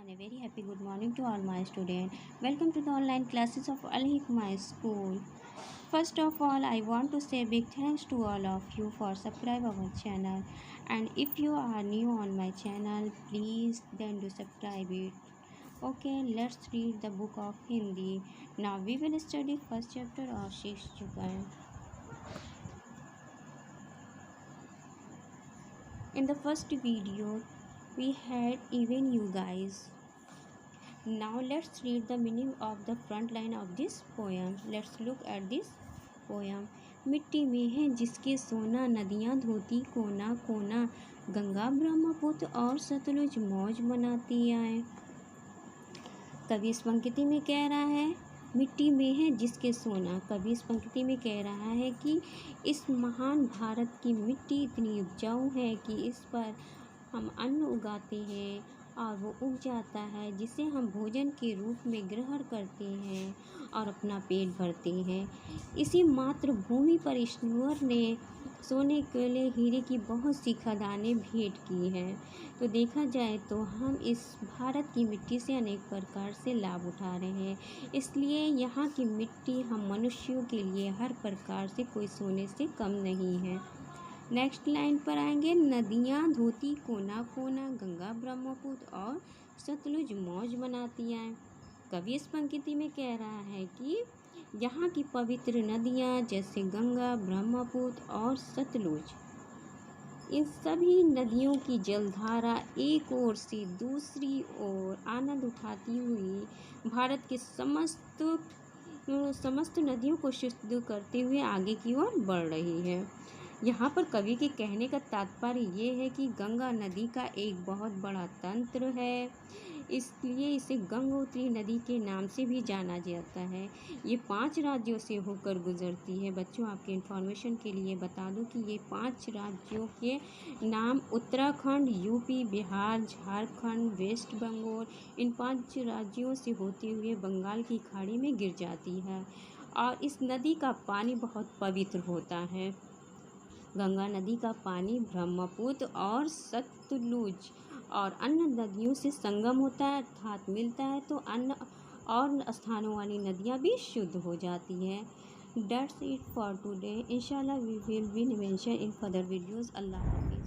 And a very happy good morning to all my students. Welcome to the online classes of Al Hikmah School. First of all, I want to say big thanks to all of you for subscribe our channel. And if you are new on my channel, please then do subscribe it. Okay, let's read the book of Hindi. Now we will study first chapter of Shish Jugan. In the first video, we had even you guys. Now let's read the meaning of the front line of this poem. Let's look at this poem. मिट्टी में है जिसके सोना, नदियाँ धोती कोना कोना, गंगा ब्रह्मपुत्र और सतलुज मौज मनाती आए। कवि इस पंक्ति में कह रहा है मिट्टी में है जिसके सोना। कवि इस पंक्ति में कह रहा है कि इस महान भारत की मिट्टी इतनी उपजाऊ है कि इस पर हम अन्न उगाते हैं और वो उग जाता है, जिसे हम भोजन के रूप में ग्रहण करते हैं और अपना पेट भरते हैं। इसी मातृभूमि पर ईश्वर ने सोने के लिए हीरे की बहुत सी खदानें भेंट की हैं। तो देखा जाए तो हम इस भारत की मिट्टी से अनेक प्रकार से लाभ उठा रहे हैं, इसलिए यहाँ की मिट्टी हम मनुष्यों के लिए हर प्रकार से कोई सोने से कम नहीं है। नेक्स्ट लाइन पर आएंगे। नदियाँ धोती कोना कोना, गंगा ब्रह्मपुत्र और सतलुज मौज मनाती आए। कवि इस पंक्ति में कह रहा है कि यहाँ की पवित्र नदियाँ जैसे गंगा, ब्रह्मपुत्र और सतलुज, इन सभी नदियों की जलधारा एक ओर से दूसरी ओर आनंद उठाती हुई भारत के समस्त नदियों को शुद्ध करते हुए आगे की ओर बढ़ रही है। यहाँ पर कवि के कहने का तात्पर्य ये है कि गंगा नदी का एक बहुत बड़ा तंत्र है, इसलिए इसे गंगोत्री नदी के नाम से भी जाना जाता है। ये 5 राज्यों से होकर गुजरती है। बच्चों, आपके इन्फॉर्मेशन के लिए बता दूं कि ये 5 राज्यों के नाम उत्तराखंड, यूपी, बिहार, झारखंड, वेस्ट बंगाल, इन 5 राज्यों से होते हुए बंगाल की खाड़ी में गिर जाती है और इस नदी का पानी बहुत पवित्र होता है। गंगा नदी का पानी ब्रह्मपुत्र और सतलुज और अन्य नदियों से संगम होता है, अर्थात मिलता है, तो अन्य और स्थानों वाली नदियाँ भी शुद्ध हो जाती हैं। That's it for today. Inshallah we will be mentioned in further videos. Allah Hafiz.